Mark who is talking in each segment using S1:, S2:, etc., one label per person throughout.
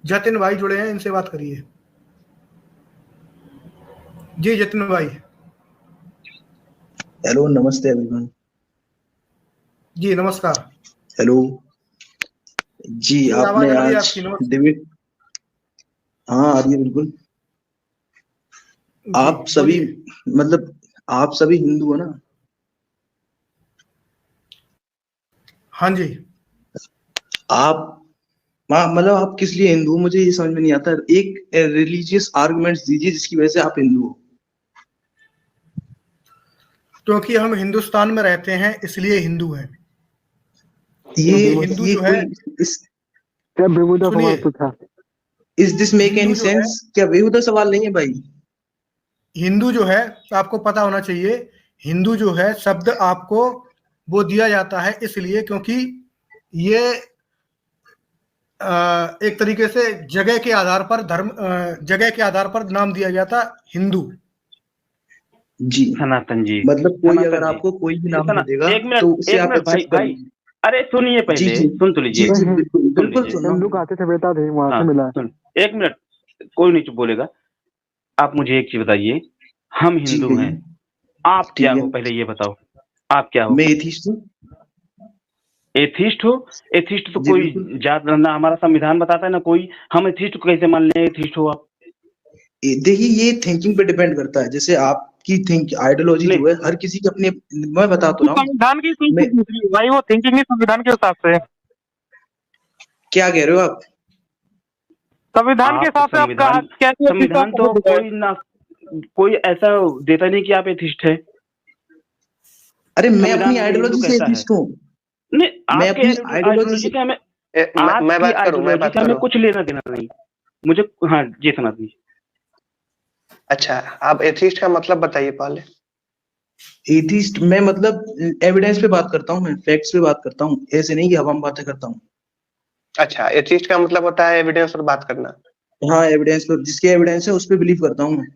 S1: जतिन भाई जुड़े हैं, इनसे बात करिए। जी जतिन भाई।
S2: हेलो, नमस्ते एवरीवन।
S1: जी नमस्कार।
S2: हेलो। जी
S1: जी आवाज
S2: आपने
S1: आ रही है
S2: आज
S1: आपकी, नमस्कार।
S2: डिबेट। हाँ, आ रही है बिल्कुल।
S1: जी
S2: आप सभी,
S1: बोलिए।
S2: मतलब आप सभी हिंदू हो ना?
S1: हाँ जी।
S2: आप, हाँ, मतलब आप किस लिए हिंदू हो मुझे ये समझ में नहीं आता। एक रिलीजियस आर्गुमेंट्स दीजिए जिसकी वजह से आप हिंदू हो।
S1: क्योंकि हम हिंदुस्तान में रहते हैं इसलिए हिंदू हैं।
S2: ये
S1: क्योंकि हिंदू
S2: ये
S1: जो है,
S2: कोई इस
S3: क्या बेहुदा
S1: सुनिए,
S3: सवाल पूछा।
S2: इस दिस मेक
S1: हिंदू
S2: एनी
S1: जो है,
S2: सेंस? क्या बेहुदा सवाल नहीं है भाई?
S1: हिंदू जो है आपको पता होना चाहिए। हिंदू जो है शब्द आपको वो दिया जाता है इसलिए क्योंकि ये एक तरीके से जगह के आधार पर जगह के आधार पर नाम दिया गया था हिंदू।
S2: जी।
S4: सनातन जी,
S2: मतलब कोई अगर
S4: सनातन जी,
S2: आपको कोई भी नाम
S4: सना
S2: दे देगा तो उसे
S4: एक
S2: आप
S4: मिनट भाई
S2: एक्सेप्ट कर
S4: भाई।
S2: लीजिए।
S4: अरे सुनिए,
S2: जी
S4: पहले
S2: जी।
S4: सुन तो
S2: जी
S4: लीजिए,
S2: जी, बिल्कुल
S4: सुन
S2: बिल्कुल
S4: लीजिए।
S2: सुन रहा
S3: हिंदू
S2: हूँ।
S3: कहाँ से सभ्यता थी, वहां से
S4: हाँ
S3: मिला है।
S4: सुन, एक मिनट, कोई नहीं चुप बोलेगा। आप मुझे एक चीज बताइए, हम
S2: जी
S4: हिंदू हैं,
S2: कहिए।
S4: आप क्या
S2: ठीक है।
S4: हो पहले ये बताओ। आप क्या हो?
S2: मैं एथिस्ट हूँ।
S4: एथिस्ट हो? एथिस्ट तो
S2: जी
S4: कोई
S2: बिल्कुल।
S4: जात ना हमारा संविधान बताता है ना कोई। हम एथिस्ट को कैसे मान लें? एथिस्ट हो आप?
S2: देखिए, ये थिंकिंग पे डिपेंड करता है। जैसे आपकी थिंक आइडियोलॉजी
S4: नहीं,
S2: जो है हर किसी की अपनी। मैं बता तो
S3: तो
S2: रहा हूँ।
S3: संविधान की
S2: मैं,
S3: थिंकिंग दूसरी है भाई, वो थिंकिंग ही संविधान के हिसाब से है।
S2: क्या कह रहे हो आप?
S3: संविधान के
S4: आप
S3: हिसाब से आपका
S4: संविधान,
S3: कैसे एथिस्ट
S4: संविधान
S3: आपको
S4: तो
S3: सिद्ध है?
S4: कोई ना, कोई ऐसा देता नहीं कि आप एथिस्ट है।
S2: अरे मैं अपनी
S4: संविधान हमें हिंदू
S2: आइडियोलॉजी से
S4: कहता है।
S2: एथिस्ट हूँ।
S4: नहीं,
S2: मैं
S4: आपके
S2: अपनी आइडियोलॉजी
S4: आइडियोलॉजी
S2: से।
S4: से हमें,
S5: मैं
S4: आपकी
S5: बात करूं, मैं
S4: आइडियोलॉजी
S5: बात
S4: से हमें
S5: करूं।
S4: कुछ लेना देना नहीं। मुझे, हाँ जी सनातन जी।
S5: अच्छा, आप एथिस्ट का मतलब बताइए पहले।
S2: एथिस्ट मैं मतलब एविडेंस पे बात करता हूँ, मैं फैक्ट्स पे बात करता हूँ, ऐसे नहीं कि हवा में बातें करता हूँ।
S5: अच्छा, एथिस्ट का मतलब होता है एविडेंस पर बात करना।
S2: हाँ, एविडेंस पे, जिसके एविडेंस है उस पे बिलीव करता हूँ मैं।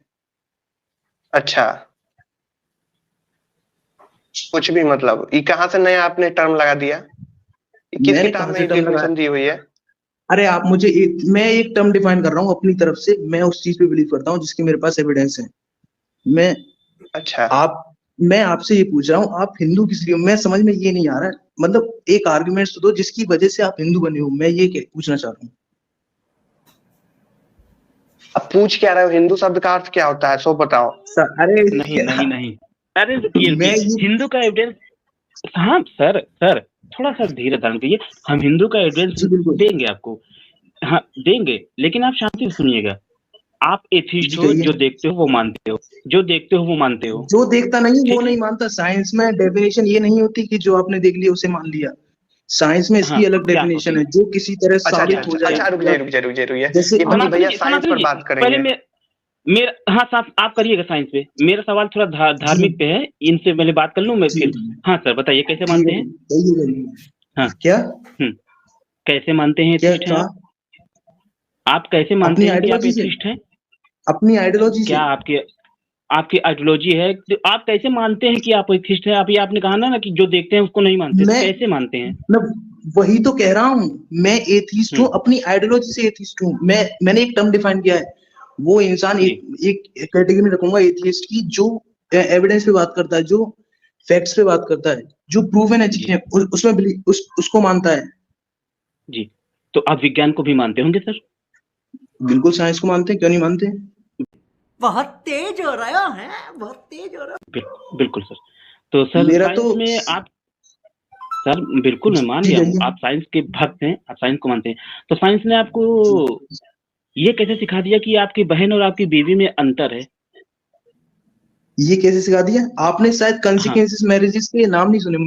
S5: अच्छा, कुछ भी मतलब, ये कहाँ से नया आपने टर्म लगा दिया? ये किस
S2: मैंने
S5: किताब
S2: कहा
S5: में
S2: से
S5: ये
S2: टर्म लगाया?
S5: डेफिनेशन दी हुई है?
S2: अरे आप मुझे मैं एक टर्म डिफाइन कर रहा हूँ अपनी तरफ से। मैं उस चीज पे बिलीव करता हूँ जिसके मेरे पास एविडेंस है। मैं
S5: अच्छा,
S2: आप मैं आपसे ये पूछ रहा हूँ, आप हिंदू किस लिए हो? मैं समझ में ये नहीं आ रहा है। मतलब एक आर्गुमेंट तो दो जिसकी वजह से आप हिंदू बने हो। मैं ये पूछना चाह रहा हूँ।
S5: अब पूछ क्या रहे हो? हिंदू शब्द का अर्थ क्या होता है सो बताओ।
S2: अरे
S4: नहीं नहीं नहीं, अरे रुकिए रुकिए,
S2: मैं ये।
S4: हिंदू का एविडेंस। हाँ सर सर, थोड़ा सा धीरे धारण करिए। हम हिंदू का एविडेंस
S2: जी बिल्कुल।
S4: देंगे आपको। हाँ देंगे, लेकिन आप शांति से सुनिएगा। आप एथिस्ट
S2: जी
S4: हो,
S2: कहिए।
S4: जो देखते हो वो मानते हो, जो देखते हो वो मानते हो।
S2: जो देखता नहीं वो
S4: ठीक है।
S2: नहीं मानता। साइंस में डेफिनेशन ये नहीं होती कि जो आपने देख लिया उसे मान लिया। साइंस में
S4: हाँ
S2: इसकी
S4: तो
S2: अलग
S4: क्या
S2: डेफिनेशन
S4: होती
S2: है, जो किसी तरह
S5: अच्छा अच्छा
S2: साबित हो
S5: अच्छा
S4: है?
S2: जाए
S5: अच्छा, रुक
S2: या
S5: जाइए रुक जाइए रुक जाइए रुक जाइए।
S2: जैसे
S5: ये
S2: हम।
S5: भैया साइंस
S4: सनातन
S5: पर
S4: जी,
S5: बात
S4: पहले
S5: करेंगे।
S4: मेरा, हाँ साहब आप करिएगा साइंस पे। मेरा सवाल थोड़ा
S2: जी
S4: धार्मिक पे है, इनसे पहले बात कर लूँ मैं
S2: ठीक
S4: फिर।
S2: है।
S4: हाँ सर बताइए, कैसे
S2: ठीक
S4: मानते
S2: है,
S4: हैं?
S2: कहिए कहिए।
S4: हाँ।
S2: क्या?
S4: हम्म, कैसे मानते हैं
S2: क्या
S4: एथिस्ट हैं
S2: कहा?
S4: आप? आप कैसे मानते
S2: अपनी
S4: हैं कि आप
S2: आइडियोलॉजी से।
S4: एथिस्ट हैं?
S2: अपनी आइडियोलॉजी
S4: क्या
S2: से।
S4: आपकी आपकी आइडियोलॉजी है तो आप कैसे मानते हैं कि आप एथिस्ट हैं? अभी आपने कहा ना कि जो देखते हैं उसको नहीं मानते, तो
S2: मैं
S4: कैसे मानते हैं?
S2: वही तो कह रहा हूँ। मैं एथिस्ट हूँ,
S4: हम्म,
S2: अपनी आइडियोलॉजी से एथिस्ट हूँ। मैंने एक टर्म डिफाइन किया है। वो इंसान
S4: जी
S2: एक कैटेगरी में रखूंगा एथिस्ट की, जो एविडेंस पे बात करता है, जो फैक्ट्स पे बात करता है, जो प्रूवन है
S4: जी
S2: चीजें उसमें उसको मानता है।
S4: जी। तो आप विज्ञान को भी मानते होंगे सर?
S2: बिल्कुल, साइंस को मानते हैं, क्यों नहीं मानते?
S6: बहुत तेज हो रहा है, बहुत तेज हो रहा
S4: बिल्कुल सर। तो सर
S2: मेरा तो।
S4: साइंस में आप, सर बिल्कुल मैं मान
S2: जी
S4: गया हूँ
S2: कहिए।
S4: आप साइंस के भक्त हैं, आप साइंस को मानते हैं। तो साइंस ने आपको ये कैसे सिखा दिया कि आपकी बहन और आपकी बीवी में अंतर है?
S2: ये कैसे सिखा दिया? आपने शायद
S4: हाँ
S2: कंसिक्वेंसेस मैरिजेस के नाम नहीं सुने,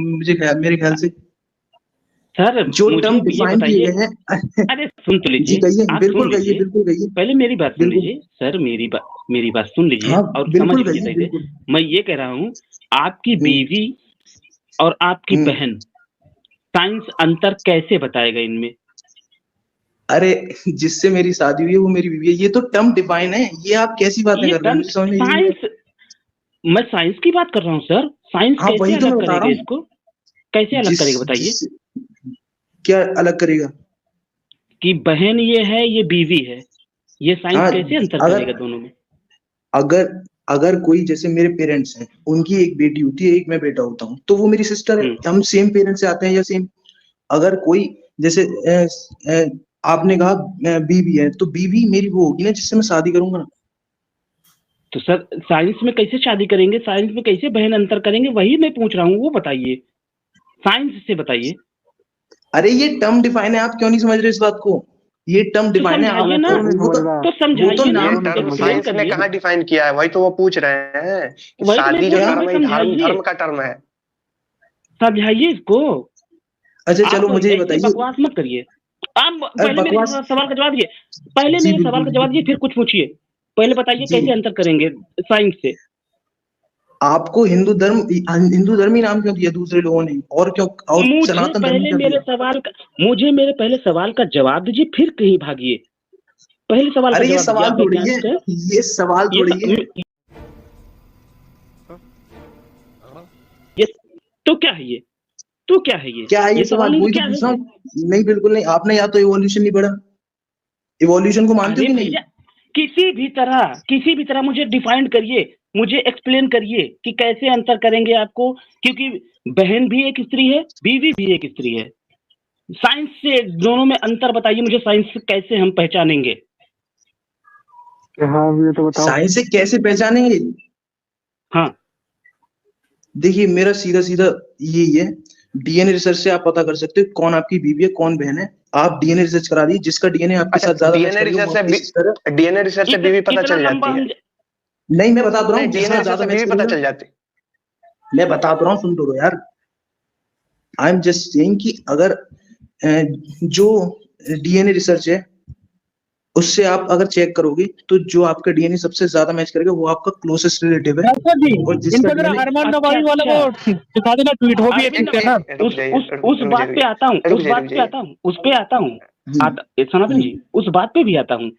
S2: मेरे ख्याल से।
S4: सर,
S2: जो
S4: मुझे
S2: टर्म
S4: ये
S2: डिफाइन किए
S4: बताइए।
S2: गए हैं।
S4: अरे सुन तो
S2: जी
S4: लीजिए,
S2: कहिए,
S4: आप सुन
S2: बिल्कुल कहिए,
S4: लीजिए।
S2: बिल्कुल कहिए।
S4: पहले मेरी बात सुन
S2: बिल्कुल।
S4: लीजिए सर, मेरी बात सुन लीजिए
S2: हाँ,
S4: और समझ
S2: बिल्कुल
S4: लीजिए
S2: कहिए,
S4: सही से।
S2: बिल्कुल।
S4: मैं ये कह रहा हूँ, आपकी
S2: हम्म।
S4: बीवी और आपकी
S2: हम्म।
S4: बहन, साइंस अंतर कैसे बताएगा इनमें?
S2: अरे, जिससे मेरी शादी हुई है वो मेरी बीवी है, ये तो टर्म डिफाइन है। ये आप कैसी बातें
S4: ये
S2: कर रहे हो?
S4: टर्म
S2: मुझे समझ में ये नहीं
S4: साइंस, मैं साइंस की बात कर रहा हूँ सर। साइंस
S2: है। हाँ,
S4: कैसे
S2: वही तो मैं
S4: अलग
S2: बता रहा
S4: करेगा
S2: हूँ।
S4: इसको? कैसे अलग
S2: जिस
S4: करेगा बताइए?
S2: जिस क्या अलग करेगा?
S4: कि बहन ये है, ये बीवी है, ये साइंस
S2: हाँ,
S4: कैसे अंतर
S2: अगर
S4: करेगा दोनों में?
S2: अगर अगर कोई जैसे मेरे पेरेंट्स हैं, उनकी एक बेटी होती है, एक मैं बेटा होता हूँ, तो वो मेरी सिस्टर है, हम सेम पेरेंट्स से आते हैं या सेम। अगर कोई जैसे आपने कहा बीवी है, तो बीवी मेरी वो होगी ना जिससे मैं शादी करूंगा ना।
S4: तो सर साइंस में कैसे शादी करेंगे, साइंस में कैसे बहन अंतर करेंगे, वही मैं पूछ रहा हूँ, वो बताइए, साइंस से बताइए।
S2: अरे ये टर्म डिफाइन है, आप क्यों नहीं समझ रहे इस बात को? ये टर्म
S4: तो
S2: डिफाइन है,
S4: समझाइए
S2: आप
S4: ना,
S2: वो तो
S4: तो समझाइए ना,
S5: ये
S2: नाम
S5: टर्म
S4: एक्सप्लेन
S5: साइंस ने
S4: करिए।
S5: कहाँ डिफाइन किया है, वही तो वो पूछ रहे हैं कि
S4: वही तो मैं
S5: शादी
S4: पूछ
S5: जो
S4: रहा हूँ,
S5: टर्म है, धर्म
S4: समझाइए,
S5: धर्म का टर्म है।
S4: समझाइए इसको।
S2: अच्छा चलो
S4: आप
S2: मुझे ये
S4: ऐसे
S2: बताइए।
S4: बकवास मत करिए। आप
S2: अरे
S4: पहले मेरे
S2: बकवास,
S4: सवाल का जवाब दिए, पहले
S2: जी
S4: मेरे सवाल का
S2: बिल्कुल
S4: जवाब दिए, फिर कुछ पूछिए। पहले बताइए
S2: जी।
S4: कैसे अंतर करेंगे साइंस से।
S2: आपको हिंदू धर्म ही नाम क्यों दिया दूसरे लोगों ने, और क्यों, और सनातन धर्म क्यों दिया?
S4: मुझे मेरे पहले सवाल का जवाब दीजिए, फिर कहीं भागिए। पहले सवाल का
S2: अरे ये
S4: जवाब दीजिए,
S2: सवाल
S4: आप
S2: थोड़ी है,
S4: वैज्ञानिक हैं।
S2: ये सवाल
S4: ये
S2: थोड़ी है।
S4: ये तो क्या है ये? तो क्या है ये?
S2: क्या है ये
S4: सवाल
S2: सवाल?
S4: नहीं तो
S2: वही तो
S4: क्या है
S2: पूछ रहा
S4: ये?
S2: हूँ। नहीं बिल्कुल नहीं, आपने या तो इवोल्यूशन नहीं पढ़ा। इवोल्यूशन को मानते हो
S4: अरे
S2: कि नहीं?
S4: भैया, किसी भी तरह मुझे डिफाइन करिए, मुझे एक्सप्लेन करिए कि कैसे अंतर करेंगे आपको, क्योंकि बहन भी एक स्त्री है, बीवी भी एक स्त्री है। साइंस से दोनों में अंतर बताइए मुझे, साइंस से कैसे हम पहचानेंगे?
S3: हाँ ये तो बताओ।
S2: साइंस से कैसे पहचानेंगे?
S4: हाँ,
S2: देखिए मेरा सीधा सीधा यही है, डीएनए रिसर्च से आप पता कर सकते हो कौन आपकी बीवी है कौन बहन है। आप डीएनए रिसर्च करा दीजिए, जिसका डीएनए आपके
S5: अच्छा,
S2: साथ ज्यादा मैच करेगा वो आपकी सिस्टर है।
S5: डीएनए रिसर्च से बीवी पता
S4: इतना
S5: चल
S4: लंबा
S5: जाती है।
S2: नहीं मैं बता तो रहा
S5: नहीं,
S2: हूँ,
S5: डीएनए
S2: जिसका
S5: रिसर्च
S2: ज्यादा
S5: से
S2: मैच
S5: बीवी पता
S2: करेगा।
S5: चल जाती।
S2: मैं बता तो रहा हूँ, सुन तो लो यार। आई एम जस्ट सेइंग कि अगर जो डीएनए रिसर्च है उससे आप अगर चेक करोगे, तो जो आपका डीएनए सबसे ज्यादा मैच करेगा वो आपका क्लोजेस्ट रिलेटिव है।
S3: डॉक्टर जी,
S2: और जिसका
S3: इनको जरा
S2: डीएनए
S3: अरमान
S4: अच्छा
S3: नवाई वाला
S4: अच्छा,
S3: वो दिखा देना ट्वीट, वो भी एक
S4: अरविंद,
S3: है ना।
S5: रुक
S4: उस
S5: जाइए,
S4: उस उस
S5: रुक
S4: बात पे आता हूँ,
S5: रुक
S4: उस
S5: जाइए,
S4: बात
S5: रुक
S4: पे
S5: जाइए।
S4: आता हूँ, उस पे आता हूँ।
S2: जी
S4: सनातन जी, उस बात पे भी आता हूँ।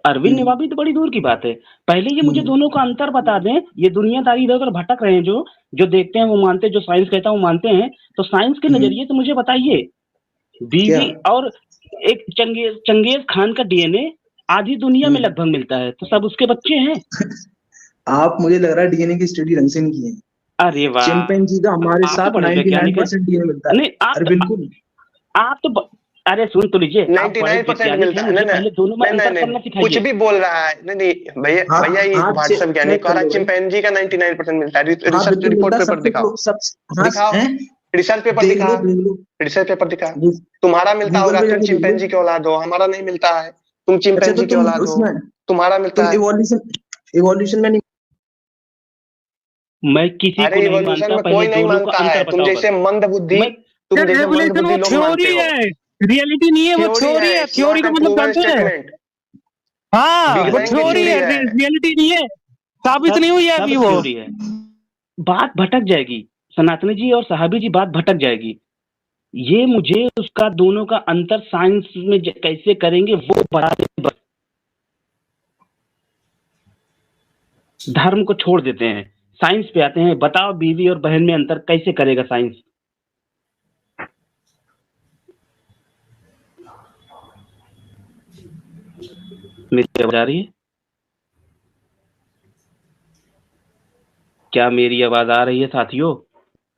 S4: अरविंद
S2: जी
S4: नवाबी तो बड़ी दूर की बात है, पहले ये मुझे
S2: जी
S4: दोनों का अंतर बता दें। ये दुनियादारी इधर उधर भटक रहे हैं, जो जो देखते हैं वो मानते हैं, जो साइंस कहता है वो मानते हैं। तो साइंस के नजरिए से मुझे बताइए,
S2: क्या?
S4: बीवी और एक चंगेज खान का डीएनए आधी दुनिया में लगभग मिलता है, तो सब उसके बच्चे हैं।
S2: आप, मुझे लग रहा है डीएनए की स्टडी ढंग से नहीं की है।
S4: अरे वाह,
S2: चिंपैंजी का हमारे
S4: आप तो
S2: साथ
S4: बड़े वैज्ञानिक हैं।
S2: 99% डीएनए मिलता है।
S4: नहीं,
S2: अरे बिल्कुल।
S4: आप तो अरे सुन तो लीजिए, आप बड़े
S5: 99%
S4: वैज्ञानिक
S5: मिलता
S4: हैं,
S5: है।
S4: मुझे
S5: नहीं
S4: पहले दोनों में
S5: नहीं नहीं
S4: अंतर
S5: नहीं
S4: करना
S5: नहीं, कुछ
S4: सिखाइए।
S5: भी बोल रहा है। नहीं नहीं भैया,
S2: हाँ
S5: भैया ये
S2: आप
S5: व्हाट्सएप वैज्ञानिक
S2: चेक
S5: कह
S2: कर
S5: रहा है
S2: लो भाई।
S5: चिंपैंजी का 99% मिलता है।
S2: हाँ
S5: रिसर्च
S2: बिल्कुल
S5: रिपोर्ट
S2: मिलता है,
S5: पेपर
S2: सबके
S5: दिखाओ,
S2: सब। हाँ
S5: दिखाओ,
S2: हैं?
S5: रिसर्च पेपर
S2: देख
S5: दिखा,
S2: लो देख लो,
S5: रिसर्च पेपर दिखा।
S2: गू-
S5: तुम्हारा मिलता
S2: गूगल
S5: होगा,
S2: पे
S5: तुम
S2: जाके देख लो।
S5: चिंपैंजी के औलाद हो, हमारा नहीं मिलता है। तुम
S2: अच्छा तो
S5: चिंपैंजी के
S2: तुम
S5: औलाद हो,
S2: उसमें,
S5: तुम्हारा मिलता
S2: तुम
S5: है।
S2: इवोल्यूशन में नहीं।
S4: मैं किसी को
S5: अरे
S4: नहीं
S5: इवोल्यूशन
S4: मानता,
S5: में
S4: पहले
S5: कोई नहीं
S4: दोनों का
S5: मानता है।
S4: अंतर बताओ बस। मैं
S5: तुम जैसे मंद
S3: रेवोल्यूशन
S5: बुद्धि
S3: वो
S5: लोग मानते
S3: थ्योरी
S5: हो।
S3: है, रियलिटी नहीं है, वो
S5: थ्योरी
S3: थ्योरी
S5: है,
S3: है। थ्योरी
S5: नॉट
S3: का
S5: एन
S3: मतलब
S5: प्रूवन
S3: जानते हैं?
S5: स्टेटमेंट।
S3: हाँ
S5: बिग
S3: वो
S5: बैंग की
S3: थ्योरी
S5: थ्योरी
S3: है,
S5: है।
S3: रियलिटी नहीं है, साबित
S4: सब
S3: नहीं हुई है
S4: सब
S3: अभी वो।
S4: थ्योरी है। बात भटक जाएगी, सनातनी जी और साहबी जी, बात भटक जाएगी। ये मुझे उसका दोनों का अंतर साइंस में कैसे करेंगे वो बता दें बस। धर्म को छोड़ देते हैं, साइंस पे आते हैं। बताओ बीवी और बहन में अंतर कैसे करेगा साइंस? मेरी आवाज आ रही है? क्या मेरी आवाज आ रही है साथियों?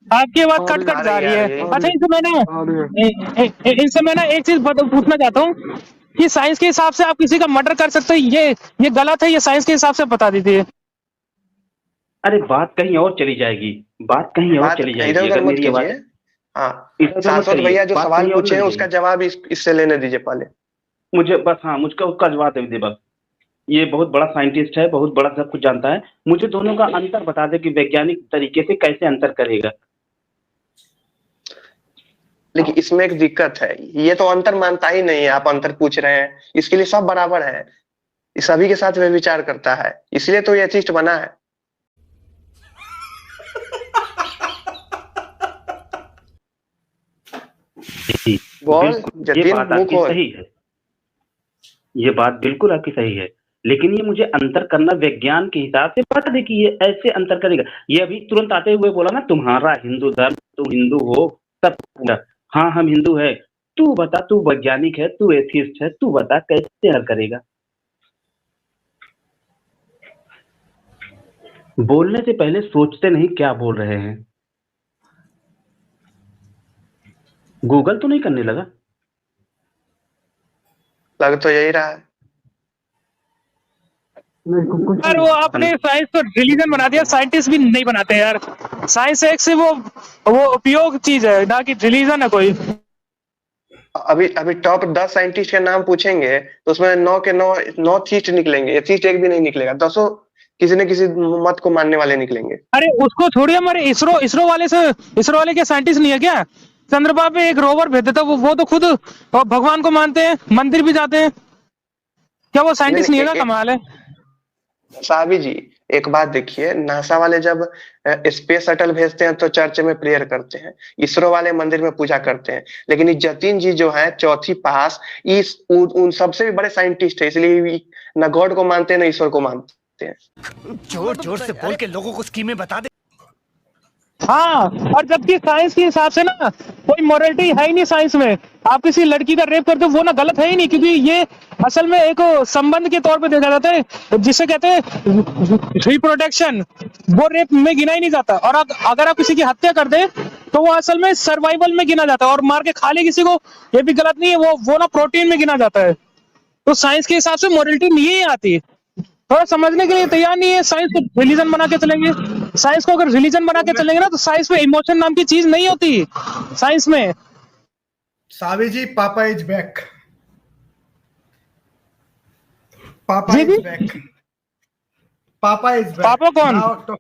S3: आपकी आवाज कट कट जा रही है। अच्छा इनसे मैं ना एक चीज पूछना चाहता हूँ कि साइंस के हिसाब से आप किसी का मर्डर कर सकते हो, ये गलत है, ये साइंस के हिसाब से बता दीजिए।
S4: अरे बात कहीं और चली जाएगी, बात कहीं और
S5: बात
S4: चली
S5: इधर
S4: जाएगी
S5: उधर
S4: अगर
S5: मत
S4: मेरी आवाज
S5: कीजिए। हाँ,
S4: इधर उधर मत
S5: शाश्वत
S4: करिए,
S5: भैया जो
S4: बात
S5: सवाल
S4: कहीं और
S5: पूछे
S4: लग
S5: हैं उसका
S4: जाएगी।
S5: जवाब इससे लेने दीजिए पहले।
S4: मुझे बस, हाँ, मुझको उसका जवाब दे दे बस। ये बहुत बड़ा साइंटिस्ट है, बहुत बड़ा सब कुछ जानता है। मुझे दोनों का अंतर बता दे कि वैज्ञानिक तरीके से कैसे अंतर करेगा।
S5: लेकिन इसमें एक दिक्कत है, ये तो अंतर मानता ही नहीं है। आप अंतर पूछ रहे हैं, इसके लिए सब बराबर है, इस सभी के साथ वह विचार करता है, इसलिए तो ये एथिस्ट बना है। बोल
S4: बिल्कुल, ये
S5: जतिन,
S4: बात
S5: मुंह
S4: आपकी
S5: खोल।
S4: सही है, ये बात बिल्कुल आपकी सही है। लेकिन ये मुझे अंतर करना विज्ञान के हिसाब से बता दे कि ये ऐसे अंतर करेगा। ये अभी तुरंत आते हुए बोला ना, तुम्हारा हिंदू धर्म, तुम हिंदू हो, सब पूरा। हाँ हम हिंदू है, तू बता, तू वैज्ञानिक है, तू एथिस्ट है, तू बता कैसे हल करेगा? बोलने से पहले सोचते नहीं क्या बोल रहे हैं। गूगल तो नहीं करने लगा?
S5: लग तो यही रहा है।
S3: यार वो आपने साइंस को रिलीजन बना दिया, साइंटिस्ट भी नहीं बनाते यार। साइंस एक से वो उपयोग चीज है, ना कि रिलीजन है कोई।
S5: अभी टॉप 10 साइंटिस्ट के नाम पूछेंगे तो उसमें 9 के 9 थीस्ट निकलेंगे, एथिस्ट एक भी नहीं निकलेगा, 10 किसी न किसी मत को मानने वाले निकलेंगे।
S3: अरे उसको छोड़िए, हमारे इसरो वाले के साइंटिस्ट नहीं है क्या? चंद्रमा पे एक रोवर भेज देता, वो तो खुद भगवान को मानते हैं, मंदिर भी जाते हैं। क्या वो साइंटिस्ट नहीं है ना? कमाल है।
S5: साहबी जी एक बात देखिए, नासा वाले जब स्पेस शटल भेजते हैं तो चर्च में प्रेयर करते हैं, इसरो वाले मंदिर में पूजा करते हैं, लेकिन ये जतिन जी जो है चौथी पास, उन सबसे भी बड़े साइंटिस्ट है, इसलिए न गॉड को मानते हैं न ईश्वर को मानते हैं।
S6: जोर जोर से बोल के लोगों को स्कीमें बता दे।
S3: हाँ, और जबकि साइंस के हिसाब से ना कोई मोरलिटी है ही नहीं साइंस में। आप किसी लड़की का रेप करते हो वो ना गलत है ही नहीं, क्योंकि ये असल में एक संबंध के तौर पे देखा जाता है, जिसे कहते हैं रिप्रोडक्शन। वो रेप में गिना ही नहीं जाता। और अगर आप किसी की हत्या कर दे तो वो असल में सर्वाइवल में गिना जाता है, और मार के खा ले किसी को ये भी गलत नहीं है, वो ना प्रोटीन में गिना जाता है। तो साइंस के हिसाब से मोरलिटी नहीं आती। थोड़ा समझने के लिए तैयार नहीं है। साइंस को रिलीजन बना के चलेंगे। साइंस को अगर रिलीजन बना के चलेंगे ना तो साइंस में इमोशन नाम की चीज नहीं होती साइंस में।
S1: सावी जी, पापा इज बैक। पापा इज बैक। पापा इज बैक।
S3: पापा कौन?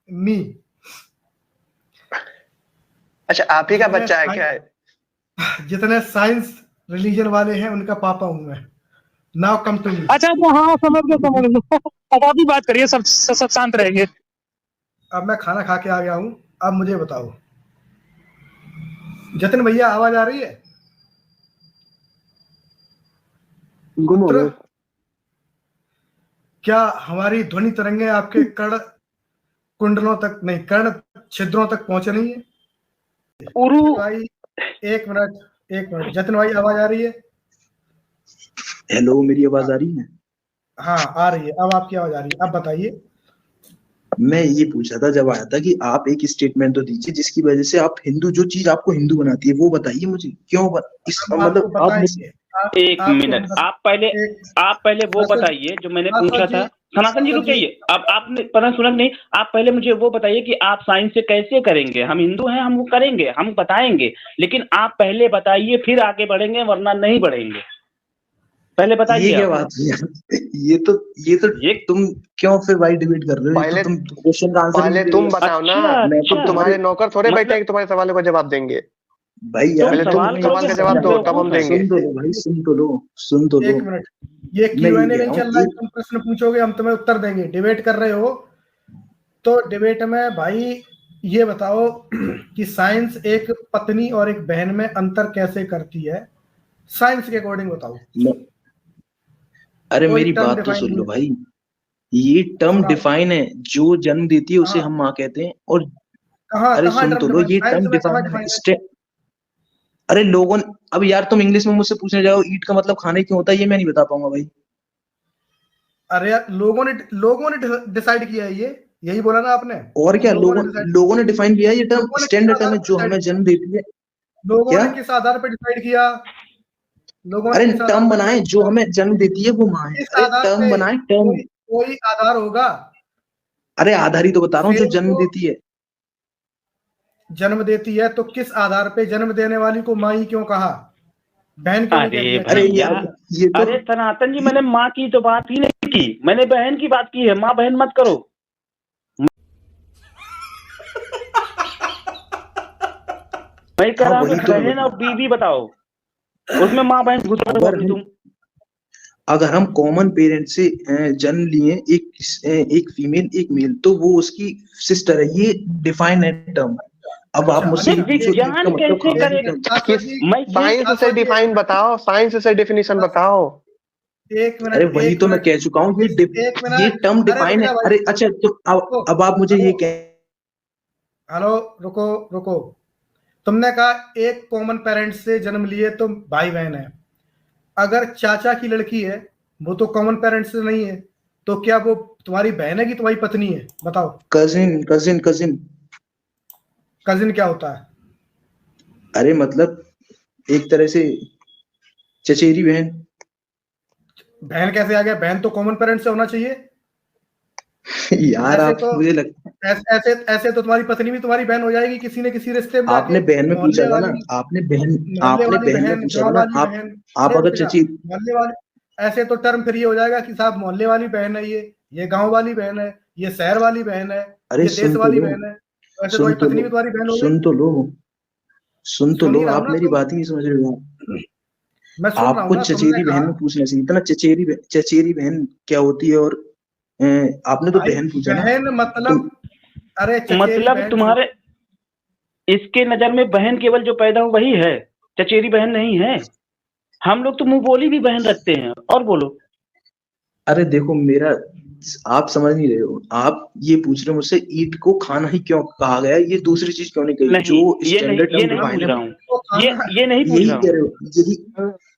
S1: मी।
S5: अच्छा आप ही का बच्चा है क्या?
S1: जितने साइंस रिलीजन वाले हैं उनका पापा हूं मैं। Now come to me.
S3: अच्छा तो हाँ, समझ गया। अब आप ही बात करिए, सब शांत रहेंगे।
S1: अब मैं खाना खा के आ गया हूं, अब मुझे बताओ जतिन भैया, आवाज आ रही है? पुत्र, क्या हमारी ध्वनि तरंगे आपके कर्ण कुंडलों तक नहीं, कर्ण छिद्रों तक पहुंच रही है? भाई एक मिनट जतिन भाई, आवाज आ रही है?
S2: हेलो, मेरी आवाज आ रही है?
S1: हाँ आ रही है, अब आपकी आवाज आ रही है। अब बताइए।
S2: मैं ये पूछा था जब आया था कि आप एक स्टेटमेंट तो दीजिए जिसकी वजह से आप हिंदू, जो चीज आपको हिंदू बनाती है वो बताइए मुझे। क्यों इसका मतलब आप
S4: एक मिनट, आप पहले वो बताइए जो मैंने पूछा था। सनातन जी रुकिए, अब आपने पता सुना नहीं। आप पहले मुझे वो बताइए कि आप साइंस से कैसे करेंगे। हम हिंदू हैं, हम वो करेंगे, हम बताएंगे, लेकिन आप पहले बताइए फिर आगे बढ़ेंगे, वरना नहीं बढ़ेंगे। पहले बताइए।
S2: ये क्या बात है? ये तो तुम क्यों फिर भाई डिबेट कर रहे हो?
S5: पहले
S2: तुम क्वेश्चन का आंसर
S5: पहले तुम बताओ ना।
S4: अच्छा,
S5: तुम्हारे नौकर थोड़े बैठे हैं कि तुम्हारे सवालों का जवाब देंगे।
S2: भाई यार,
S5: पहले तुम सवाल का जवाब दो, तब हम देंगे।
S2: सुन तो लो भाई, सुन तो लो।
S1: एक मिनट, ये Q&A नहीं चल रहा है। तुम प्रश्न पूछोगे, हम तुम्हें उत्तर देंगे। डिबेट कर रहे हो तो डिबेट में भाई ये बताओ कि साइंस एक पत्नी और एक बहन में अंतर कैसे करती है? साइंस के अकॉर्डिंग बताओ।
S2: अरे मेरी बात तो सुन लो भाई, ये टर्म डिफाइन है। जो जन्म देती है उसे हम माँ कहते हैं। और अरे सुन तो लो, ये टर्म डिफाइन है। अरे लोगों, अब यार तुम इंग्लिश में मुझसे पूछने जाओ ईट का मतलब खाने क्यों होता है, ये मैं नहीं बता पाऊंगा भाई।
S1: अरे यार, लोगों ने डिसाइड किया है ये, यही बोला ना आपने।
S2: और क्या, लोगों ने डिफाइन किया है। ये टर्म स्टैंडर्ड टर्म है जो हमें जन्म देती है।
S1: लोगों ने किस आधार पर डिसाइड किया?
S2: अरे टर्म बनाए, जो हमें जन्म देती है वो माँ है। अरे टर्म बनाए, टर्म
S1: कोई आधार होगा।
S2: अरे आधार ही तो बता रहा हूँ, जो जन्म देती है।
S1: जन्म देती है तो किस आधार पे? जन्म देने वाली को माँ ही क्यों कहा? बहन क्यों?
S4: अरे यार, ये तो अरे सनातन जी, मैंने माँ की तो बात ही नहीं की, मैंने बहन की बात की है। माँ बहन मत करो। मैं कह रहा हूँ बहन और बीवी बताओ, उसमें माँ बहन घुस तुम।
S2: अगर हम कॉमन पेरेंट से जन्म लिए, एक फीमेल एक मेल, तो वो उसकी सिस्टर है। ये डिफाइन है टर्म। अब आप मुझसे
S4: विज्ञान कैसे करेगा?
S5: साइंस से डिफाइन बताओ, साइंस से डेफिनेशन बताओ।
S1: एक मिनट।
S2: अरे वही तो मैं कह चुका हूँ, ये टर्म डिफाइन है। अरे अच्छा, तो अब आप मुझे ये कह।
S1: हेलो, रुको। तुमने कहा एक कॉमन पेरेंट्स से जन्म लिए तो भाई बहन है। अगर चाचा की लड़की है वो तो कॉमन पेरेंट्स से नहीं है, तो क्या वो तुम्हारी बहन है कि तुम्हारी पत्नी है? बताओ।
S2: Cousin cousin cousin.
S1: कजिन क्या होता है?
S2: अरे मतलब एक तरह से चचेरी बहन।
S1: बहन कैसे आ गया? बहन तो कॉमन पेरेंट्स से होना चाहिए।
S2: यार
S1: ऐसे
S2: आप
S1: तो
S2: मुझे लगता है
S1: ऐसे तो तुम्हारी पत्नी भी तुम्हारी बहन हो जाएगी किसी न किसी रिश्ते में
S2: आपने
S1: जाके।
S2: बहन में पूछा
S1: मोहल्ले
S2: था ना,
S1: वाली,
S2: आपने
S1: मोहल्ले वाली
S2: बहन में
S1: बहन,
S2: पूछा था
S1: गांव
S2: ना।
S1: वाली
S2: आप
S1: बहन।
S2: आप
S1: अरे
S2: अगर
S1: रुक जा,
S2: चची
S1: मोहल्ले वाली, ऐसे तो टर्म फिर ये हो जाएगा कि साहब मोहल्ले वाली बहन है, ये गांव वाली बहन है, ये शहर वाली बहन है,
S2: अरे
S1: ये देश
S2: सुन तो
S1: वाली
S2: लो,
S1: बहन है। तो ऐसे
S2: सुन
S1: तुम्हारी
S2: तो
S1: पत्नी
S2: लो,
S1: भी तुम्हारी बहन हो गई।
S2: सुन तो लो, सुन तो
S1: सुन
S2: लो,
S1: ही रहा हूँ
S2: आप
S1: ना
S2: मेरी
S1: तुम,
S2: बात ही नहीं समझ रहे हो।
S1: मैं सुन रहा हूँ
S2: आपको
S1: ना। तुमने
S2: चचेरी
S1: कहा
S2: बहन में पूछना चाहिए था ना, चचेरी बहन क्या होती है। और आपने तो
S1: भाई
S2: बहन पूछा ना।
S1: बहन
S2: तो
S1: मतलब, अरे चचेरी
S4: मतलब
S1: बहन
S4: तुम्हारे इसके नजर में बहन केवल जो पैदा हो वही है, चचेरी बहन नहीं है। हम लोग तो मुंह बोली भी बहन रखते हैं। और बोलो।
S2: अरे देखो मेरा, आप समझ नहीं रहे हो। आप ये पूछ रहे हो मुझसे ईंट को खाना ही क्यों कहा गया, ये दूसरी चीज क्यों नहीं कही,
S4: नहीं,
S2: जो
S4: ये
S2: स्टैंडर्ड
S4: नहीं
S2: टर्म डिफाइन
S4: पूछ
S2: है
S4: रहा हूँ।
S1: को खाना
S4: ये नहीं पूछ
S2: यही
S4: रहा
S2: कह
S4: हूँ।
S2: रहे हो। यही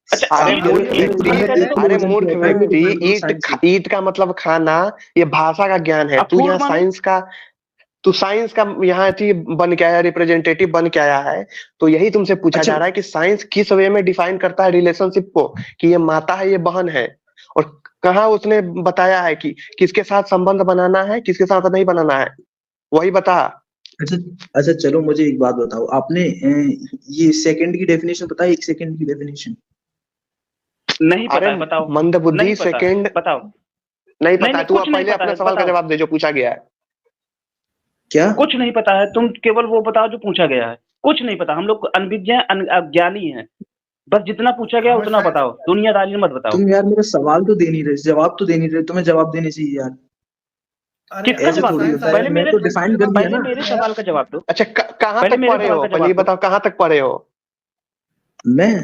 S4: अच्छा,
S5: अरे
S2: आप कह रहे
S5: मूर्ख
S2: हो
S4: ईंट
S5: व्यक्ति,
S4: खाना कैसे
S2: एक
S4: होता है?
S5: अरे
S2: भोजन
S5: मूर्ख
S2: कहता है, वो
S5: व्यक्ति,
S2: डिफाइन होता है
S5: ईट
S2: साइंस से।
S5: ईट का मतलब खाना, ये भाषा का ज्ञान है।
S4: अब
S5: तू
S4: फूड
S5: यहाँ
S4: माने
S5: साइंस का, तू साइंस का यहाँ थी बन के आया, रिप्रेजेंटेटिव बन के आया है। तो यही तुमसे पूछा
S2: अच्छा
S5: जा रहा है कि साइंस किस वे में डिफाइन करता है रिलेशनशिप को, कि ये माता है ये बहन है। और कहाँ उसने बताया है कि किसके साथ संबंध बनाना है किसके साथ नहीं बनाना है, वही बता।
S2: अच्छा अच्छा, चलो मुझे एक बात बताओ। आपने ये सेकंड की डेफिनेशन पता है? एक सेकंड की डेफिनेशन
S4: नहीं पता
S5: अरे
S4: है, बताओ। नहीं
S5: मंदबुद्धि,
S4: पता है,
S5: सेकंड
S4: बताओ।
S5: नहीं
S4: नहीं
S5: पता?
S4: नहीं,
S5: तू
S4: कुछ
S5: अब
S4: नहीं
S5: पहले
S4: पता
S5: अपने
S4: है,
S5: सवाल का
S4: बताओ।
S5: जवाब दे जो पूछा गया है।
S2: क्या?
S4: कुछ नहीं पता है, तुम केवल वो बताओ जो पूछा गया है। कुछ नहीं पता, हम लोग अनभिज्ञ हैं, अज्ञानी हैं। बस जितना पूछा गया
S1: हमें
S4: उतना
S1: साइंस,
S4: बताओ, दुनियादारी मत बताओ।
S2: तुम यार मेरा सवाल तो दे नहीं रहे, जवाब तो दे नहीं रहे। तुम्हें जवाब देने चाहिए यार।
S1: अरे
S4: किसका
S2: ऐसे
S1: हमें
S4: जवाब
S2: थोड़ी
S4: दूं?
S1: साइंस
S2: होता है यार,
S4: पहले
S2: मैं
S4: मेरे
S2: तो डिफाइन कर दिया
S4: पहले
S2: ना।
S4: मेरे सवाल का जवाब दो।
S5: अच्छा कहाँ
S4: पहले
S5: तक
S4: मेरे
S5: पढ़े
S4: सवाल
S5: हो,
S4: का
S5: पहले
S4: जवाब
S5: ये
S4: दो।
S5: बताओ कहाँ तक पढ़े हो?
S2: मैं मैं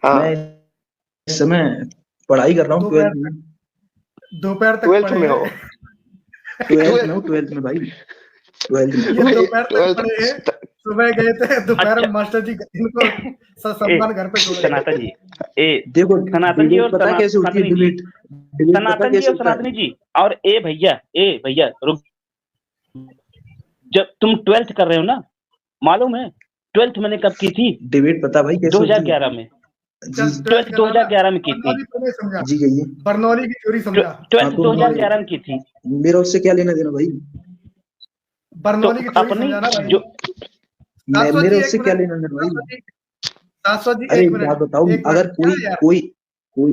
S5: हाँ,
S2: इस समय पढ़ाई कर रहा हूँ,
S1: दोपहर
S2: 12th में।
S1: दोपहर तक
S5: 12th
S1: पढ़े
S5: में हो?
S1: हैं।
S2: 12th में हूँ, 12th में भाई, 12th में।
S1: ये
S5: वही
S1: दोपहर तक पढ़े हैं,
S5: 12th।
S1: सुबह गए थे, दोपहर
S4: अच्छा।
S1: में मास्टर जी इनको
S4: ए
S1: सम्मान घर पे छोड़ गए।
S4: सनातन जी, ए
S2: देखो
S4: सनातन जी
S2: डिबेट
S4: और
S2: पता कैसे होती है?
S4: सनातनी जी,
S2: डिबेट डिबेट पता
S4: सनातन जी
S2: कैसे
S4: और
S2: होता है?
S4: सनातनी जी, और ए भैया रुक। जब तुम 12th कर रहे हो ना, मालूम है 12th मैंने कब की थी?
S2: डिबेट पता भाई कैसे होती है?
S4: 2011 में।
S2: जी
S1: चल 12th
S4: 12th
S1: कर रहा ना,
S4: 2011 में की थी।
S1: बर्नौली तुम्हें समझा,
S2: जी कहिए।
S1: बर्नौली की थ्योरी समझा,
S4: 12th
S2: तो
S4: 2011 में की थी।
S2: मेरा उससे क्या लेना देना भाई?
S4: तो
S1: बर्नौली की थ्योरी
S4: अपनी
S1: समझा ना भाई।
S4: जो
S1: शाश्वत
S2: मेरा
S1: जी
S2: उससे
S1: एक
S2: क्या
S1: मिनट,
S2: लेना देना भाई?
S1: शाश्वत जी
S2: अरे
S1: एक
S2: एक बात
S1: मिनट,
S2: बताओ,
S1: एक
S2: अगर
S1: मिनट
S2: कोई
S1: क्या यार,
S2: कोई कोई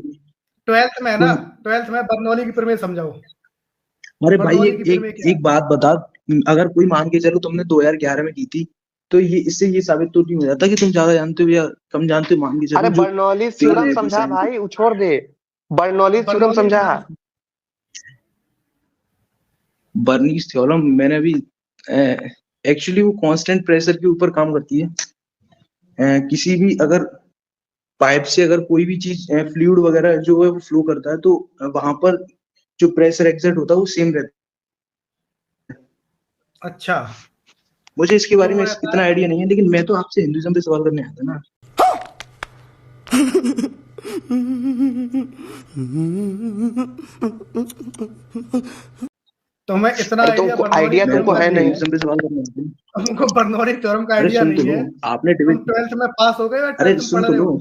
S1: 12th में है ना,
S2: तुम
S1: 12th में बर्नौली की प्रमेय समझाओ।
S2: अरे भाई
S1: बर्नौली की
S2: एक
S1: प्रमेय
S2: एक
S1: क्या है?
S2: एक बात बता। अगर कोई मान के चलो तुमने 2011 में की थी, तो ये इससे ये साबित तो नहीं हो जाता कि तुम ज्यादा जानते हो या कम जानते हो। मान के
S5: अरे
S2: चलो जो
S5: बर्नौली
S2: पेपर
S5: थ्योरम
S2: में
S5: समझा
S2: साइंस।
S5: भाई, वो छोड़ दे। बर्नौली थ्योरम
S1: बर्नौली
S5: समझा।
S2: बर्नीस थ्योरम मैंने अभी एक्चुअली वो कांस्टेंट प्रेशर के ऊपर काम करती है। किसी भी अगर पाइप से अगर कोई भी चीज फ्लूइड वगैरह जो है वो फ्लो करता है, तो वहां पर जो प्रेशर एग्जर्ट होता है वो सेम रहता
S1: अच्छा,
S2: है। मुझे इसके बारे
S1: तो
S2: में
S1: ऐसा
S2: इतना
S1: है,
S2: आइडिया नहीं है, लेकिन मैं तो आपसे हिंदुइज्म पे सवाल करने आया था ना।
S1: तुम्हें इतना
S5: अरे
S1: आइडिया
S5: तुमको
S1: बर्नौली
S5: आइडिया
S2: मैं
S1: थ्योरम
S5: तुमको
S2: तो
S1: का
S5: है
S2: आपसे
S1: नहीं
S5: नहीं।
S1: है,
S2: हिंदुइज्म पे सवाल करने आया था।
S1: तुमको बर्नौली थ्योरम का
S2: अरे
S1: आइडिया
S2: सुन तो
S1: नहीं
S2: लो,
S1: है।
S2: आपने
S1: तुम
S2: डिबेट।
S1: 12th में पास हो गए या
S2: अरे
S1: 12th में
S2: सुन
S1: पढ़
S2: तो
S1: रहे
S2: लो,
S1: हो?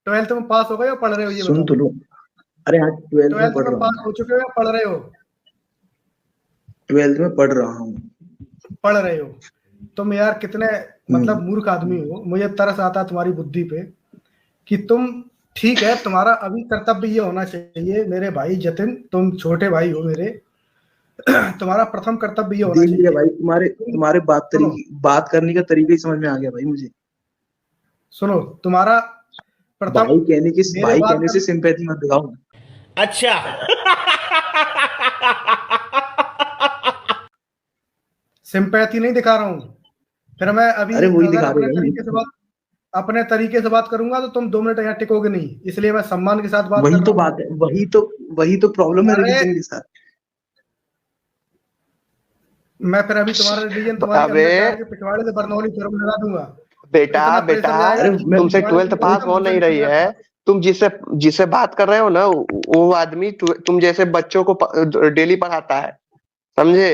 S1: 12th में पास हो गए या पढ़ रहे हो, ये
S2: सुन
S1: बताओ।
S2: तो लो। अरे हाँ, 12th में
S1: 12th
S2: पढ़
S1: में
S2: रहा
S1: पास
S2: हूँ।
S1: हो चुके हो या पढ़ रहे हो?
S2: 12th में पढ़ रहा हूँ।
S1: पढ़ रहे हो। तुम यार कितने मतलब
S2: हम्म।
S1: मूर्ख आदमी हो, मुझे तरस आता है तुम्हारी बुद्धि पे कि तुम, ठीक है तुम्हारा अभी कर्तव्य ये होना चाहिए मेरे भाई जतिन, तुम छोटे भाई हो मेरे, तुम्हारा प्रथम कर्तव्य ये होना
S2: देख लिया
S1: चाहिए,
S2: भाई, तुम्हारे
S1: तुम
S2: तुम्हारे
S1: सुनो
S2: बात करने का तरीका ही समझ में आ गया भाई मुझे।
S1: सुनो, तुम्हारा प्रथम, मेरे
S2: भाई
S1: बात
S2: कहने से
S1: कर,
S2: सिंपैथी मत दिखाओ।
S6: अच्छा।
S1: सिंपैथी नहीं दिखा रहा हूं। फिर मैं अभी
S2: अरे वही
S1: अगर
S2: दिखा रहे हो भाई।
S1: अपने तरीके से बात करूंगा तो तुम 2 मिनट यहाँ टिकोगे नहीं, इसलिए मैं सम्मान के साथ बात
S2: वही
S1: कर
S2: तो
S1: रहा हूँ।
S2: बात है, वही तो प्रॉब्लम है
S1: अरे
S2: रिलीजन के साथ।
S1: मैं फिर अभी तुम्हारा रिलीजन तुम्हारे
S5: अबे
S1: अंदर जाके पिछवाड़े से बरनौली थ्योरम लगा दूंगा।
S5: बेटा
S1: इतना
S5: बेटा
S1: प्रेशर जाएगा
S2: अरे
S1: कि
S2: मैं
S5: तुमसे
S1: तुम्हारे
S5: 12th पास हो
S1: मुझे
S5: नहीं रही है। तुम जिससे जिससे बात कर रहे हो ना वो आदमी तुम जैसे बच्चों को डेली पढ़ाता है, समझे?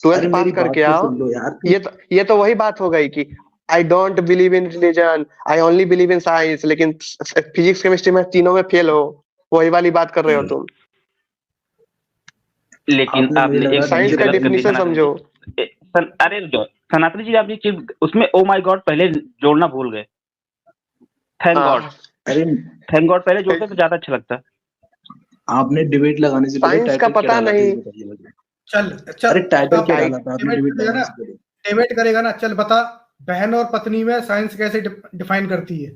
S5: 12th
S2: अरे
S5: पास
S2: मेरी बात
S5: करके
S2: तो
S5: आओ।
S2: सुन लो यार।
S5: ये तो वही बात हो गई कि I don't believe in religion, I only believe in science, लेकिन फिजिक्स केमिस्ट्री में तीनों में फेल हो। वही वाली बात कर रहे हो तुम।
S4: लेकिन
S2: आपने मुझे
S4: आपने
S2: लगा
S4: एक
S5: साइंस
S4: चीज
S5: का
S4: गलत कर दी
S5: डेफिनेशन
S4: सनातन
S5: समझो।
S4: जी। अरे जो सनातन जी, आप ये चीज उसमें ओ माय गॉड पहले जोड़ना भूल गए। थैंक गॉड,
S5: हाँ,
S2: अरे
S4: थैंक गॉड पहले जोड़ते तो ज्यादा अच्छा लगता।
S2: आपने डिबेट लगाने से पहले
S5: साइंस का
S2: टाइटल क्या
S5: पता
S2: डाला था
S5: नहीं।
S2: ये बताइए मुझे।
S1: चल चल
S2: अरे टाइटल
S1: अब
S2: क्या डाला था आपने
S1: डिबेट
S2: डिबेट
S1: करेगा
S2: लगाने
S1: ना,
S2: से पहले?
S1: डिबेट करेगा ना। चल बता, बहन और पत्नी में साइंस कैसे डिफाइन करती है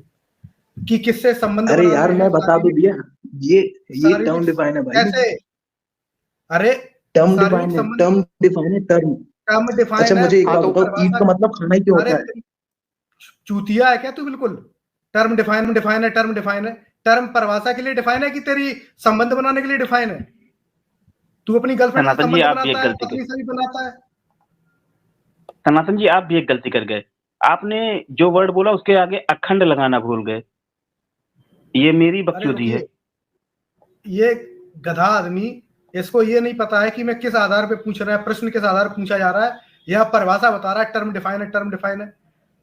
S1: कि किससे संबंध
S2: अरे
S1: बनाने
S2: यार
S1: हैं,
S2: मैं बता तो दिया, ये
S1: शारीरिक
S2: टर्म डिफाइन है भाई।
S1: कैसे? अरे
S2: टर्म
S1: शारीरिक
S2: डिफाइन है,
S1: संबंध
S2: टर्म डिफाइन है, टर्म।
S1: टर्म
S2: अच्छा
S1: डिफाइन है।
S2: मुझे एक
S5: हाँ
S2: बात
S5: तो
S2: बताओ, ईट का मतलब खाना ही क्यों
S1: अरे
S2: होता है?
S1: चूतिया है क्या तू? बिल्कुल टर्म डिफाइन है, टर्म डिफाइन है। टर्म परिभाषा के लिए डिफाइन है कि तेरी संबंध बनाने के लिए डिफाइन है? तू अपनी गर्लफ्रेंड से
S4: सनातन जी
S1: संबंध
S4: आप भी एक
S1: बनाता है,
S4: गलती
S1: पत्नी
S4: कर
S1: से भी बनाता है।
S4: सनातन जी आप भी एक गलती कर गए। आपने जो वर्ड बोला उसके आगे अखंड लगाना भूल गए। ये मेरी
S1: अरे
S4: बकचोदी है।
S1: रुकिए, ये गधा आदमी, इसको ये नहीं पता है कि मैं किस आधार पे पूछ रहा है, प्रश्न किस आधार पे पूछा जा रहा है। यह परिभाषा बता रहा है टर्म डिफाइन है, टर्म डिफाइन है।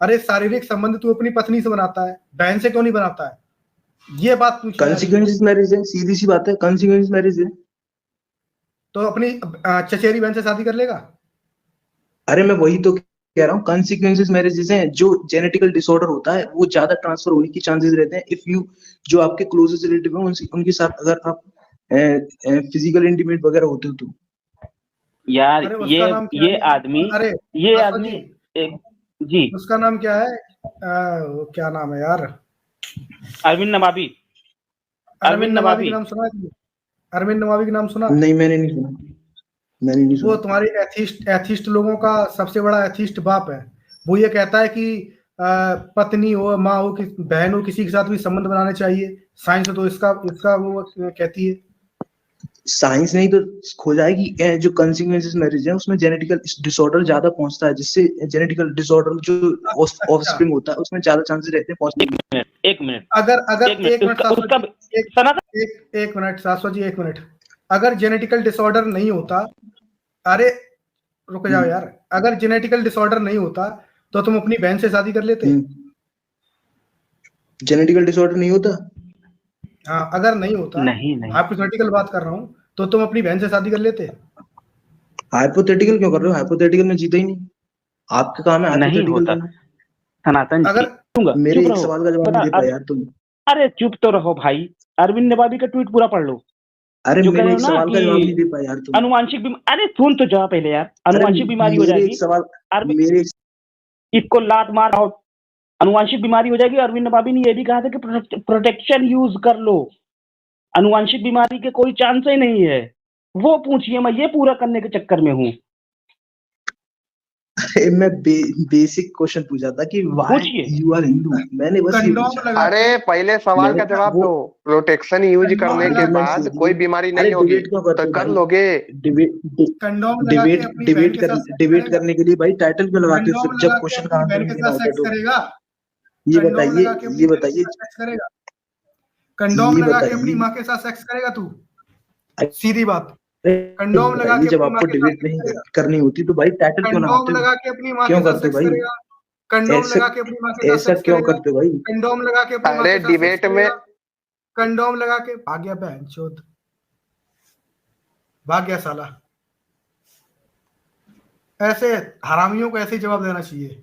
S1: अरे शारीरिक संबंध तू अपनी पत्नी से बनाता है, बहन से क्यों नहीं बनाता है? ये बात पूछी जा रही है।
S2: कंसिक्वेंसेस मैरिज है, सीधी सी बात है, कंसिक्वेंस मैरिज है।
S1: तो अपनी चचेरी बहन से शादी कर लेगा?
S2: अरे मैं वही तो कह रहा हूँ, कॉन्सिक्वेंसेस मैरिजेस हैं। जो जेनेटिकल डिसऑर्डर होता है वो ज्यादा ट्रांसफर होने की चांसेस रहते हैं। इफ यू जो आपके क्लोजेस्ट रिलेटिव हैं उनके साथ अगर आप फिजिकल इंटीमेट वगैरह होते हो तो।
S4: यार
S1: अरे उसका नाम क्या
S4: ये
S1: है?
S4: आदमी,
S1: अरे
S4: ये
S1: आशा
S4: आदमी
S1: जी,
S4: एक जी
S1: उसका नाम क्या है? वो क्या नाम है यार?
S4: अरविंद नवाबी।
S1: अरविंद नवाबी का नाम सुना है तुमने? अरविंद नवाबी का नाम सुना?
S2: नहीं मैंने नहीं सुना, मैंने नहीं
S1: वो
S2: सुना।
S1: तुम्हारे एथिस्ट लोगों का सबसे बड़ा एथिस्ट बाप है। वो ये कहता है कि पत्नी हो, माँ हो, बहन हो, किसी के साथ भी संबंध बनाने चाहिए। साइंस तो इसका इसका वो कहती है।
S2: साइंस नहीं तो खो जाएगी। जो कंसिक्वेंसेस मैरिज है उसमें जेनेटिकल डिसऑर्डर ज्यादा पहुंचता है, जिससे जेनेटिकल डिसऑर्डर जो ऑफस्प्रिंग होता है उसमें ज्यादा चांसेस रहते हैं पहुंचने।
S4: एक मिनट
S1: अगर
S4: एक मिनट
S1: एक मिनट
S4: उसका सनातन
S1: एक मिनट शाश्वत जी, एक मिनट। अगर जेनेटिकल डिसऑर्डर नहीं होता, अरे रुक जाओ यार, अगर जेनेटिकल डिसऑर्डर नहीं होता तो तुम अपनी बहन से शादी कर लेते?
S2: जेनेटिकल डिसऑर्डर नहीं होता?
S1: हाँ, अगर नहीं होता,
S4: नहीं
S1: हाइपोथेटिकल बात कर रहा हूँ, तो तुम अपनी बहन से शादी कर लेते?
S2: हाइपोथेटिकल क्यों कर रहे हो? हाइपोथेटिकल में जीता ही नहीं। आपका काम है
S4: नहीं
S2: हाइपोथेटिकल
S4: होता
S2: करना।
S4: सनातन जी।
S1: अगर
S4: दूंगा,
S2: मेरे
S4: चुप
S2: एक
S4: रहो।
S2: सवाल का जवाब नहीं दे पाए यार तुम।
S4: अरे चुप तो रहो भाई। अरविंद नवाबी का ट्वीट पूरा पढ़ लो।
S2: अरे
S4: जो कह
S2: मेरे
S4: रहे
S2: एक
S4: हो ना
S2: सवाल का
S4: कि
S2: जवाब नहीं दे पाए यार तुम।
S4: अनुवांशिक अरे सुन तो जा पहले यार। अनुवांशिक बीमारी हो
S2: मेरे
S4: जाएगी।
S2: एक सवाल, मेरे
S4: इसको लात मार आउट। अनुवांशिक बीमारी हो जाएगी। अरविंद नवाबी ने यह भी कहा था कि प्रोटेक्शन यूज कर लो। अनुवांशिक बीमारी के कोई चांस ही नहीं है। वो पूछिए, मैं ये पूरा करने के चक्कर में हूँ।
S2: मैं बेसिक क्वेश्चन पूछा था कि व्हाई यू आर हिंदू। मैंने बस ये पूछा।
S5: अरे पहले सवाल का जवाब दो। प्रोटेक्शन यूज करने के बाद कोई बीमारी नहीं होगी तो कर लोगे?
S2: डिबेट करने के लिए भाई टाइटल क्यों लगाते हो फिर जब क्वेश्चन का आंसर नहीं देना होता तो? ये बताइए, ये बताइए,
S1: कंडोम
S2: ये
S1: लगा के अपनी
S2: बताइए।
S1: माँ के साथ सेक्स करेगा तू? सीधी बात। कंडोम लगा
S2: ये
S1: के
S2: जब
S1: अपनी माँ
S2: आपको
S1: के
S2: डिबेट
S1: साथ
S2: नहीं
S1: सेक्स करेगा?
S2: करनी होती तो भाई टाइटल क्यों
S1: कंडोम
S2: लगाते हो?
S1: लगा के अपनी माँ
S2: क्यों
S1: के साथ
S2: करते हो
S1: सेक्स
S2: भाई?
S1: करेगा? कंडोम लगा के अपनी माँ के साथ
S2: ऐसा
S1: सेक्स
S2: क्यों
S1: करेगा?
S2: करते हो भाई?
S1: कंडोम लगा के अपनी माँ
S5: अरे
S1: के साथ सेक्स
S5: डिबेट में
S1: करेगा? कंडोम लगा के भाग गया बहनचोद, भाग गया साला। ऐसे हरामियों को ऐसे ही जवाब देना चाहिए।